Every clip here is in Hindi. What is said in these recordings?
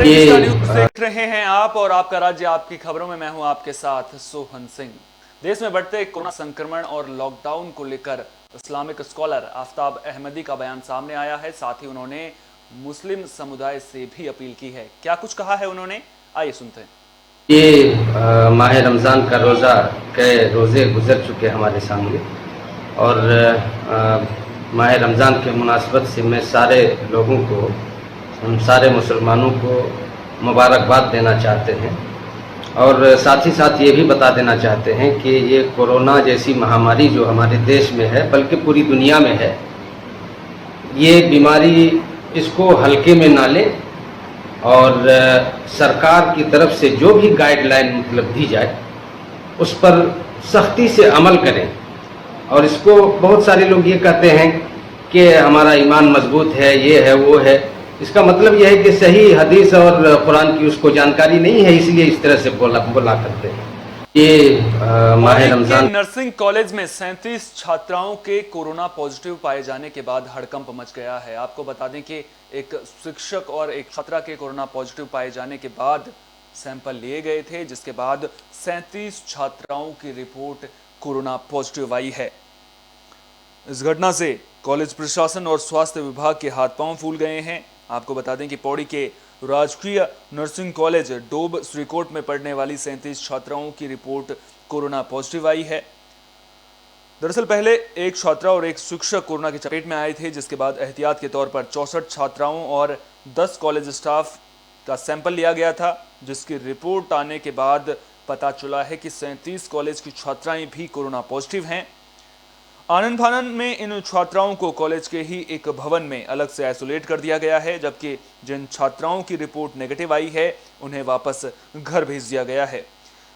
ये न्यूज देख रहे हैं आप और आपका राज्य आपकी खबरों में मैं हूं आपके साथ सोहन सिंह। देश में बढ़ते कोरोना संक्रमण और लॉकडाउन को लेकर इस्लामिक स्कॉलर आफ्ताब अहमदी का बयान सामने आया है। साथ ही उन्होंने मुस्लिम समुदाय से भी अपील की है। क्या कुछ कहा है उन्होंने, आइए सुनते हैं। ये माह रमज़ान का रोज़ा के रोज़े गुजर चुके हमारे सामने और माह रमज़ान के मुनासबत से मैं सारे लोगों को, हम सारे मुसलमानों को मुबारकबाद देना चाहते हैं और साथ ही साथ ये भी बता देना चाहते हैं कि ये कोरोना जैसी महामारी जो हमारे देश में है बल्कि पूरी दुनिया में है, ये बीमारी इसको हल्के में ना लें और सरकार की तरफ से जो भी गाइडलाइन मतलब दी जाए उस पर सख्ती से अमल करें। और इसको बहुत सारे लोग ये कहते हैं कि हमारा ईमान मजबूत है, ये है वो है। इसका मतलब यह है कि सही हदीस और कुरान की उसको जानकारी नहीं है, इसलिए इस तरह से बोला करते हैं। ये माह पौड़ी के रमज़ान नर्सिंग कॉलेज में 37 छात्राओं के कोरोना पॉजिटिव पाए जाने के बाद हड़कंप मच गया है। आपको बता दें कि एक शिक्षक और एक छात्रा के कोरोना पॉजिटिव पाए जाने के बाद सैंपल लिए गए थे, जिसके बाद 37 छात्राओं की रिपोर्ट कोरोना पॉजिटिव आई है। इस घटना से कॉलेज प्रशासन और स्वास्थ्य विभाग के हाथ पांव फूल गए हैं। आपको बता दें कि पौड़ी के राजकीय नर्सिंग कॉलेज डोब श्रीकोट में पढ़ने वाली 37 छात्राओं की रिपोर्ट कोरोना पॉजिटिव आई है। दरअसल पहले एक छात्रा और एक शिक्षक कोरोना की चपेट में आए थे, जिसके बाद एहतियात के तौर पर 64 छात्राओं और 10 कॉलेज स्टाफ का सैंपल लिया गया था, जिसकी रिपोर्ट आने के बाद पता चला है कि 37 कॉलेज की छात्राएं भी कोरोना पॉजिटिव हैं। आनन फानन में इन छात्राओं को कॉलेज के ही एक भवन में अलग से आइसोलेट कर दिया गया है, जबकि जिन छात्राओं की रिपोर्ट नेगेटिव आई है उन्हें वापस घर भेज दिया गया है।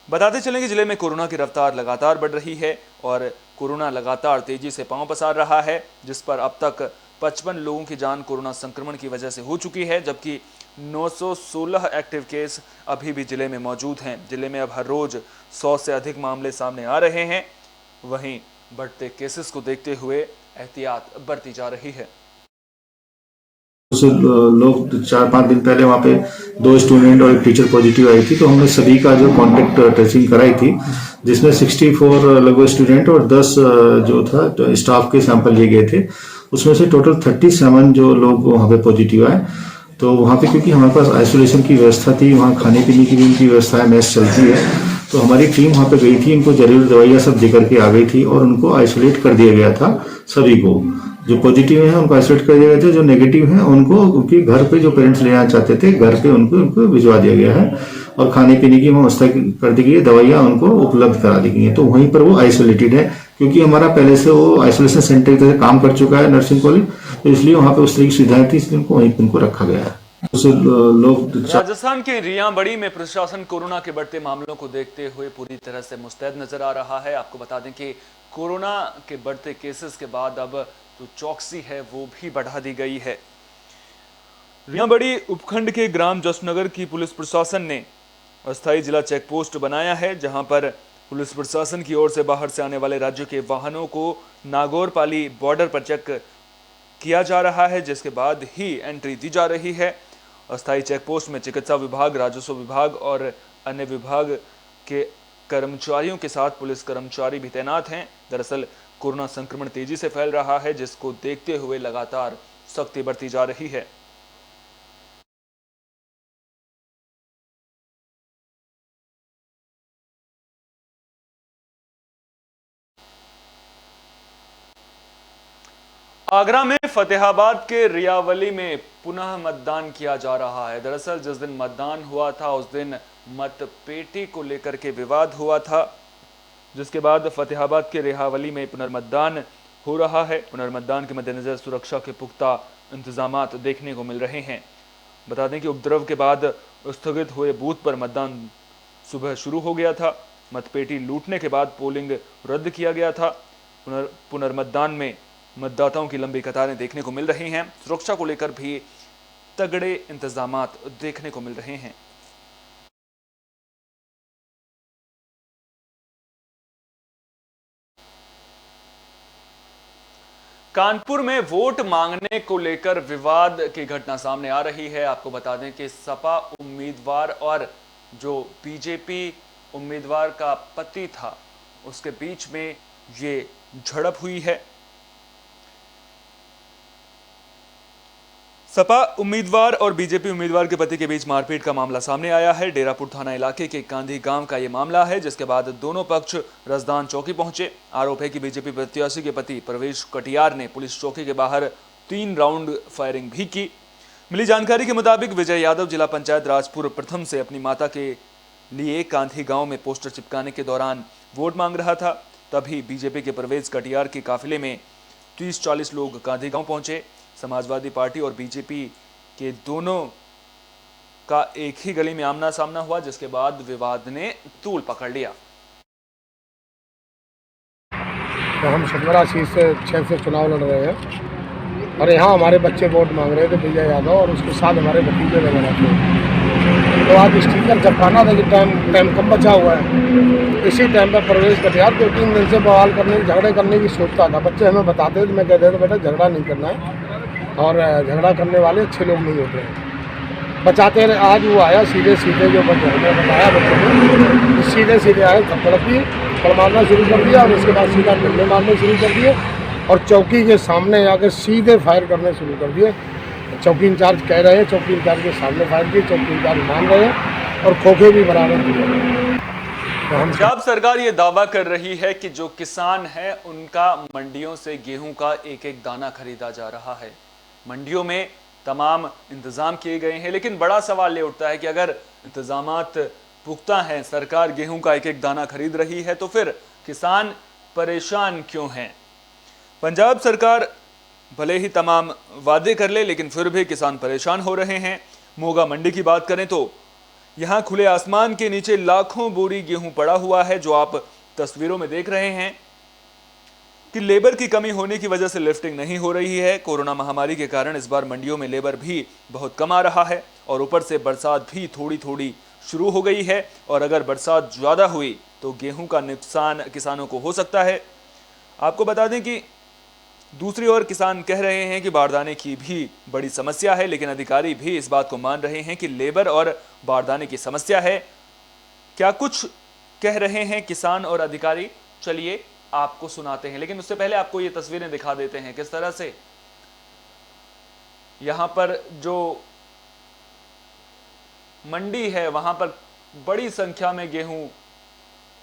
बताते चलें कि जिले में कोरोना की रफ्तार लगातार बढ़ रही है और कोरोना लगातार तेजी से पांव पसार रहा है, जिस पर अब तक 55 लोगों की जान कोरोना संक्रमण की वजह से हो चुकी है, जबकि 916 एक्टिव केस अभी भी जिले में मौजूद हैं। जिले में अब हर रोज 100 से अधिक मामले सामने आ रहे हैं। वहीं बढ़ते केसेस को देखते हुए एहतियात बरती जा रही है। लोग 4-5 दिन पहले वहाँ पे 2 स्टूडेंट और एक टीचर पॉजिटिव आई थी, तो हमने सभी का जो कांटेक्ट ट्रेसिंग कराई थी, जिसमें 64 लगभग स्टूडेंट और 10 जो था तो स्टाफ के सैंपल लिए गए थे। उसमें से टोटल 37 जो लोग वहाँ पे पॉजिटिव आए। तो वहाँ पे क्योंकि हमारे पास आइसोलेशन की व्यवस्था थी, वहाँ खाने पीने की भी उनकी व्यवस्था है, मेस चलती है, तो हमारी टीम वहाँ पे गई थी, उनको जरूरी दवाइयाँ सब दे करके आ गई थी और उनको आइसोलेट कर दिया गया था सभी को। जो पॉजिटिव हैं उनको आइसोलेट कर दिया गया था, जो नेगेटिव हैं उनको उनके घर पे जो पेरेंट्स ले आना चाहते थे घर पे उनको उनको भिजवा दिया गया है और खाने पीने की व्यवस्था कर दी गई है, दवाइयाँ उनको उपलब्ध करा दी गई हैं। तो वहीं पर वो आइसोलेटेड है, क्योंकि हमारा पहले से वो आइसोलेशन सेंटर की तरह काम कर चुका है नर्सिंग कॉलेज, तो इसलिए वहाँ पे उस तरह की सुविधाएं थी, इसलिए उनको वहीं पर उनको रखा गया है। लोग राजस्थान के रियांबड़ी में प्रशासन कोरोना के बढ़ते मामलों को देखते हुए पूरी तरह से मुस्तैद नजर आ रहा है। आपको बता दें कि कोरोना के बढ़ते केसेस के बाद अब जो चौकसी है वो भी बढ़ा दी गई है। रियांबड़ी उपखंड के ग्राम जसनगर की पुलिस प्रशासन ने अस्थायी जिला चेक पोस्ट बनाया है, जहां पर पुलिस प्रशासन की ओर से बाहर से आने वाले राज्यों के वाहनों को नागौरपाली बॉर्डर पर चेक किया जा रहा है, जिसके बाद ही एंट्री दी जा रही है। अस्थायी चेक पोस्ट में चिकित्सा विभाग, राजस्व विभाग और अन्य विभाग के कर्मचारियों के साथ पुलिस कर्मचारी भी तैनात हैं। दरअसल कोरोना संक्रमण तेजी से फैल रहा है, जिसको देखते हुए लगातार सख्ती बरती जा रही है। आगरा में फतेहाबाद के रियावली में पुनः मतदान किया जा रहा है। दरअसल जिस दिन मतदान हुआ था उस दिन मतपेटी को लेकर के विवाद हुआ था, जिसके बाद फतेहाबाद के रियावली में पुनर्मतदान हो रहा है। पुनर्मतदान के मद्देनजर सुरक्षा के पुख्ता इंतजाम देखने को मिल रहे हैं। बता दें कि उपद्रव के बाद स्थगित हुए बूथ पर मतदान सुबह शुरू हो गया था। मतपेटी लूटने के बाद पोलिंग रद्द किया गया था। पुनर्मतदान में मतदाताओं की लंबी कतारें देखने को मिल रही हैं। सुरक्षा को लेकर भी तगड़े इंतजामात देखने को मिल रहे हैं। कानपुर में वोट मांगने को लेकर विवाद की घटना सामने आ रही है। आपको बता दें कि सपा उम्मीदवार और जो बीजेपी उम्मीदवार का पति था उसके बीच में ये झड़प हुई है। सपा उम्मीदवार और बीजेपी उम्मीदवार के पति के बीच मारपीट का मामला सामने आया है। डेरापुर थाना इलाके के कांधी गांव का यह मामला है, जिसके बाद दोनों पक्ष रसदान चौकी पहुंचे। आरोप है कि बीजेपी प्रत्याशी के पति प्रवेश कटियार ने पुलिस चौकी के बाहर 3 राउंड फायरिंग भी की। मिली जानकारी के मुताबिक विजय यादव जिला पंचायत राजपुर प्रथम से अपनी माता के लिए कांधी गांव में पोस्टर चिपकाने के दौरान वोट मांग रहा था। तभी बीजेपी के प्रवेश कटियार के काफिले में 30-40 लोग कांधी गांव पहुंचे। समाजवादी पार्टी और बीजेपी के दोनों का एक ही गली में आमना सामना हुआ, जिसके बाद विवाद ने तूल पकड़ लिया। तो हम सतवरा सीट से 6 से चुनाव लड़ रहे हैं और यहाँ हमारे बच्चे वोट मांग रहे थे, विजय यादव और उसके साथ हमारे भतीजे वगैरह थे। तो आज स्टीकर जपाना था कि टाइम कम बचा हुआ है। इसी टाइम पर प्रवेश कटियार 2-3 दिन से बवाल करने झगड़े करने की सोचता था। बच्चे हमें बताते थे, मैं कहते थे बेटा झगड़ा नहीं करना है और झगड़ा करने वाले अच्छे लोग नहीं होते हैं। बचाते रहे। आज वो आया सीधे जो बताया बच्चे ने, सीधे आए थप्पड़ की थप्पड़ मारना शुरू कर दिया और उसके बाद सीधा डंडे मारने शुरू कर दिए और चौकी के सामने आकर सीधे फायर करने शुरू कर दिए। चौकी इंचार्ज कह रहे हैं, चौकी इंचार्ज के सामने फायर किए, चौकी इंचार्ज मान रहे हैं और खोखे भी बराबर किए। पंजाब सरकार ये दावा कर रही है कि जो किसान है उनका मंडियों से गेहूं का एक दाना खरीदा जा रहा है। मंडियों में तमाम इंतजाम किए गए हैं, लेकिन बड़ा सवाल ये उठता है कि अगर इंतजामात पुख्ता हैं, सरकार गेहूं का एक दाना खरीद रही है, तो फिर किसान परेशान क्यों हैं? पंजाब सरकार भले ही तमाम वादे कर ले, लेकिन फिर भी किसान परेशान हो रहे हैं। मोगा मंडी की बात करें तो यहां खुले आसमान के नीचे लाखों बोरी गेहूं पड़ा हुआ है, जो आप तस्वीरों में देख रहे हैं कि लेबर की कमी होने की वजह से लिफ्टिंग नहीं हो रही है। कोरोना महामारी के कारण इस बार मंडियों में लेबर भी बहुत कम आ रहा है और ऊपर से बरसात भी थोड़ी शुरू हो गई है और अगर बरसात ज़्यादा हुई तो गेहूं का नुकसान किसानों को हो सकता है। आपको बता दें कि दूसरी ओर किसान कह रहे हैं कि बारदाने की भी बड़ी समस्या है, लेकिन अधिकारी भी इस बात को मान रहे हैं कि लेबर और बारदाने की समस्या है। क्या कुछ कह रहे हैं किसान और अधिकारी, चलिए आपको सुनाते हैं, लेकिन उससे पहले आपको ये तस्वीरें दिखा देते हैं किस तरह से यहां पर जो मंडी है वहां पर बड़ी संख्या में गेहूं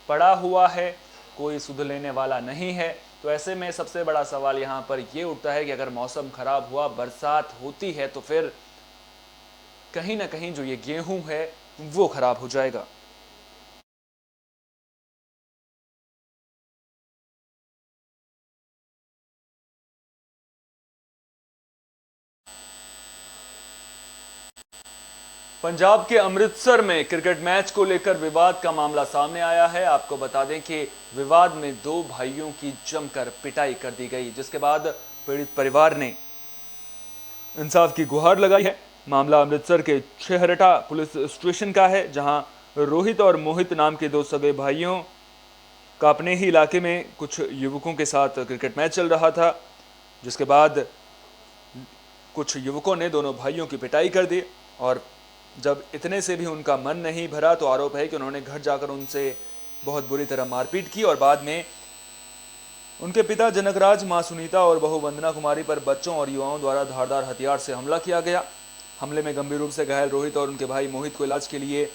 पड़ा हुआ है, कोई सुध लेने वाला नहीं है। तो ऐसे में सबसे बड़ा सवाल यहां पर यह उठता है कि अगर मौसम खराब हुआ, बरसात होती है, तो फिर कहीं ना कहीं जो ये गेहूं है वो खराब हो जाएगा। पंजाब के अमृतसर में क्रिकेट मैच को लेकर विवाद का मामला सामने आया है। आपको बता दें कि विवाद में 2 भाइयों की जमकर पिटाई कर दी गई, जिसके बाद पीड़ित परिवार ने इंसाफ की गुहार लगाई है। मामला अमृतसर के छेहरटा पुलिस स्टेशन का है, जहां रोहित और मोहित नाम के 2 सगे भाइयों का अपने ही इलाके में कुछ युवकों के साथ क्रिकेट मैच चल रहा था, जिसके बाद कुछ युवकों ने दोनों भाइयों की पिटाई कर दी और जब इतने से भी उनका मन नहीं भरा तो आरोप है कि उन्होंने घर जाकर उनसे बहुत बुरी तरह मारपीट की और बाद में उनके पिता जनकराज, मां सुनीता और बहू वंदना कुमारी पर बच्चों और युवाओं द्वारा धारदार हथियार से हमला किया गया। हमले में गंभीर रूप से घायल रोहित और उनके भाई मोहित को इलाज के लिए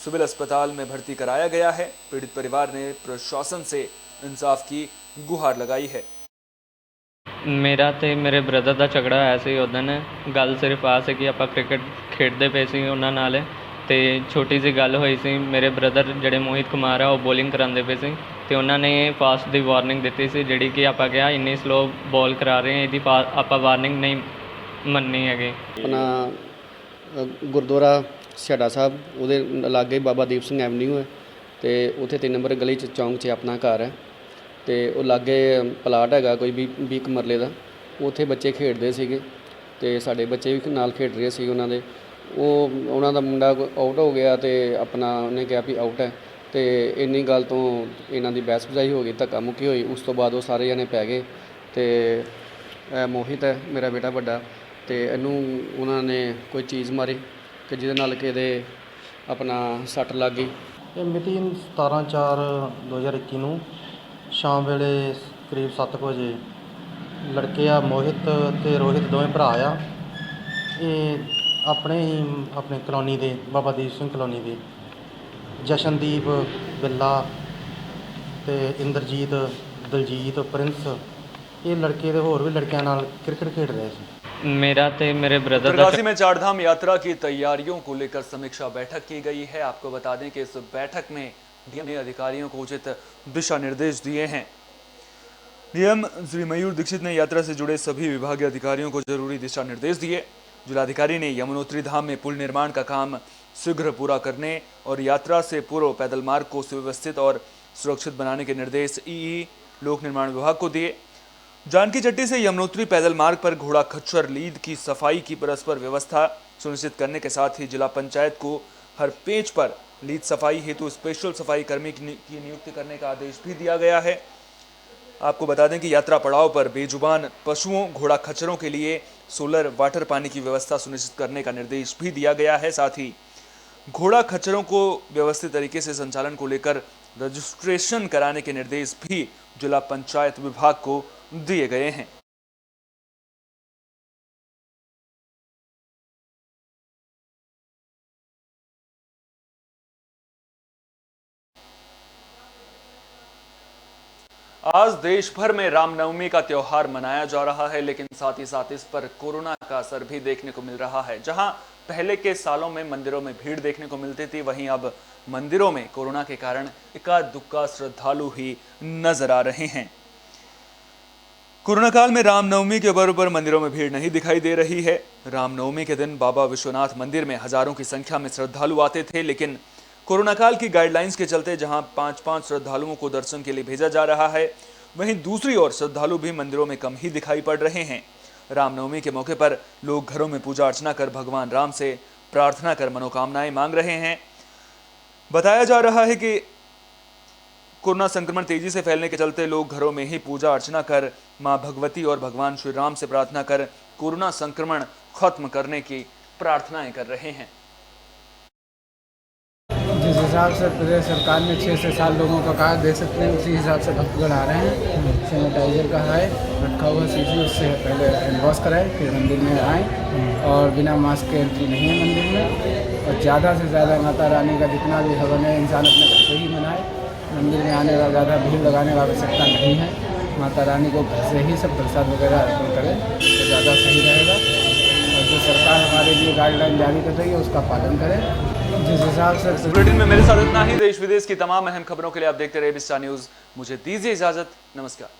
सिविल अस्पताल में भर्ती कराया गया है। पीड़ित परिवार ने प्रशासन से इंसाफ की गुहार लगाई है। मेरा ਤੇ ਮੇਰੇ ਬ੍ਰਦਰ ਦਾ ਝਗੜਾ ਹੋਇਆ ਸੀ ਉਦੋਂ। ਗੱਲ ਸਿਰਫ ਆ ਸੀ ਕਿ ਆਪਾਂ ਕ੍ਰਿਕਟ ਖੇਡਦੇ ਪਏ ਸੀ ਉਹਨਾਂ ਨਾਲ ਤੇ ਛੋਟੀ ਜਿਹੀ ਗੱਲ ਹੋਈ ਸੀ। ਮੇਰੇ ਬ੍ਰਦਰ ਜਿਹੜੇ ਮੋਹਿਤ ਕੁਮਾਰ ਆ ਉਹ ਬੋਲਿੰਗ ਕਰਾਉਂਦੇ ਪਏ ਸੀ ਤੇ ਉਹਨਾਂ ਨੇ ਫਾਸਟ ਦੀ ਵਾਰਨਿੰਗ ਦਿੱਤੀ ਸੀ, ਜਿਹੜੀ ਕਿ ਆਪਾਂ ਕਿਹਾ ਇੰਨੀ ਸਲੋ ਬੋਲ ਕਰਾ ਰਹੇ ਆ, ਇਹਦੀ ਆਪਾਂ ਵਾਰਨਿੰਗ ਨਹੀਂ ਮੰਨਣੀ ਹੈਗੀ। अपना गुरुद्वारा ਛੜਾ ਸਾਹਿਬ ਉਹਦੇ ਲਾਗੇ ਬਾਬਾ ਦੀਪ ਸਿੰਘ ਐਵਨਿਊ ਹੈ ਤੇ ਉੱਥੇ 3 ਨੰਬਰ ਗਲੀ 'ਚ ਚੌਂਕ 'ਚ ਆਪਣਾ ਘਰ ਹੈ ਤੇ ਉਹ ਲਾਗੇ ਪਲਾਟ ਹੈਗਾ ਕੋਈ 20 ਮਰਲੇ ਦਾ। ਉੱਥੇ ਬੱਚੇ ਖੇਡਦੇ ਸੀਗੇ ਤੇ ਸਾਡੇ ਬੱਚੇ ਵੀ ਨਾਲ ਖੇਡ ਰਹੇ ਸੀ ਉਹਨਾਂ ਦੇ। ਉਹਨਾਂ ਦਾ ਮੁੰਡਾ ਆਊਟ ਹੋ ਗਿਆ ਤੇ ਆਪਣਾ ਉਹਨੇ ਕਿਹਾ ਵੀ ਆਊਟ ਹੈ ਤੇ ਇੰਨੀ ਗੱਲ ਤੋਂ ਇਹਨਾਂ ਦੀ ਬਹਿਸ ਬਜਾਈ ਹੋ ਗਈ, ਧੱਕਾ ਮੁੱਕੀ ਹੋਈ। ਉਸ ਤੋਂ ਬਾਅਦ ਉਹ ਸਾਰੇ ਜਣੇ ਪੈ ਗਏ ਤੇ ਮੋਹਿਤ ਹੈ ਮੇਰਾ ਬੇਟਾ ਵੱਡਾ, ਤੇ ਇਹਨੂੰ ਉਹਨਾਂ ਨੇ ਕੋਈ ਚੀਜ਼ ਮਾਰੀ ਕਿ ਜਿਹਦੇ ਨਾਲ ਕਿ ਇਹਦੇ ਆਪਣਾ ਸੱਟ ਲੱਗ ਗਈ। ਇਹ ਮਿਤੀ 17/4/2021 ਨੂੰ ਸ਼ਾਮ ਵੇਲੇ ਕਰੀਬ 7 ਵਜੇ ਲੜਕੇ ਆ ਮੋਹਿਤ ਤੇ ਰੋਹਿਤ ਦੋਵੇਂ ਭਰਾ ਆ। ਇਹ ਆਪਣੇ ਕਲੋਨੀ ਦੇ ਬਾਬਾ ਦੀਪ ਸਿੰਘ ਕਲੋਨੀ ਦੇ ਜਸ਼ਨਦੀਪ ਬਿੱਲਾ ਤੇ ਇੰਦਰਜੀਤ ਦਲਜੀਤ ਪ੍ਰਿੰਸ ਇਹ ਲੜਕੇ ਦੇ ਹੋਰ ਵੀ ਲੜਕਿਆਂ ਨਾਲ ਕ੍ਰਿਕਟ ਖੇਡ ਰਹੇ ਸੀ। मेरा तो मेरे ब्रदर का उत्तरकाशी में चारधाम यात्रा की तैयारियों को लेकर समीक्षा बैठक की गई है। आपको बता दें कि इस बैठक में डीएम ने अधिकारियों को उचित दिशा निर्देश दिए हैं। डीएम श्री मयूर दीक्षित ने यात्रा से जुड़े सभी विभागीय अधिकारियों को जरूरी दिशा निर्देश दिए। जिलाधिकारी ने यमुनोत्री धाम में पुल निर्माण का काम शीघ्र पूरा करने और यात्रा से पूर्व पैदल मार्ग को सुव्यवस्थित और सुरक्षित बनाने के निर्देश ईई लोक निर्माण विभाग को दिए। जानकी चट्टी से यमुनोत्री पैदल मार्ग पर घोड़ा खच्चर लीद की सफाई की परस्पर व्यवस्था सुनिश्चित करने के साथ ही जिला पंचायत को हर पेज पर लीद सफाई हेतु स्पेशल सफाई कर्मी की नियुक्ति करने का आदेश भी दिया गया है। आपको बता दें कि यात्रा पड़ाव पर बेजुबान पशुओं घोड़ा खच्चरों के लिए सोलर वाटर पानी की व्यवस्था सुनिश्चित करने का निर्देश भी दिया गया है। साथ ही घोड़ा खच्चरों को व्यवस्थित तरीके से संचालन को लेकर रजिस्ट्रेशन कराने के निर्देश भी जिला पंचायत विभाग को दिए गए हैं। आज देश भर में रामनवमी का त्योहार मनाया जा रहा है, लेकिन साथ ही साथ इस पर कोरोना का असर भी देखने को मिल रहा है। जहां पहले के सालों में मंदिरों में भीड़ देखने को मिलती थी, वहीं अब मंदिरों में कोरोना के कारण इक्का दुक्का श्रद्धालु ही नजर आ रहे हैं। कोरोना काल में रामनवमी के पर्व पर मंदिरों में भीड़ नहीं दिखाई दे रही है। रामनवमी के दिन बाबा विश्वनाथ मंदिर में हजारों की संख्या में श्रद्धालु आते थे, लेकिन कोरोना काल की गाइडलाइंस के चलते जहां 5-5 श्रद्धालुओं को दर्शन के लिए भेजा जा रहा है, वहीं दूसरी ओर श्रद्धालु भी मंदिरों में कम ही दिखाई पड़ रहे हैं। रामनवमी के मौके पर लोग घरों में पूजा अर्चना कर भगवान राम से प्रार्थना कर मनोकामनाएं मांग रहे हैं। बताया जा रहा है कि कोरोना संक्रमण तेजी से फैलने के चलते लोग घरों में ही पूजा अर्चना कर मां भगवती और भगवान श्री राम से प्रार्थना कर कोरोना संक्रमण खत्म करने की प्रार्थनाएं कर रहे हैं। जिस हिसाब से प्रदेश सरकार ने 6 से 7 लोगों का कहा दे सकते हैं, उसी हिसाब से भक्तगण आ रहे हैं। सैनिटाइजर का है रखा हुआ चीज़, उससे पहले हैंड वॉश कराए फिर मंदिर में आए और बिना मास्क के एंट्री नहीं है मंदिर में। और ज़्यादा से ज़्यादा माता रानी का जितना भी हवन है इंसान अपने घर से ही मनाए। मंदिर में आने का ज़्यादा भीड़ लगाने की आवश्यकता नहीं है। माता रानी को घर से ही सब प्रसाद वगैरह अर्पण करें तो ज़्यादा सही रहेगा। और जो सरकार हमारे लिए गाइडलाइन जारी कर रही है उसका पालन करें। जिस हिसाब से बुलेटिन में मेरे साथ इतना ही। देश विदेश की तमाम अहम खबरों के लिए आप देखते रहिए बिस्टा न्यूज़। मुझे दीजिए इजाजत। नमस्कार।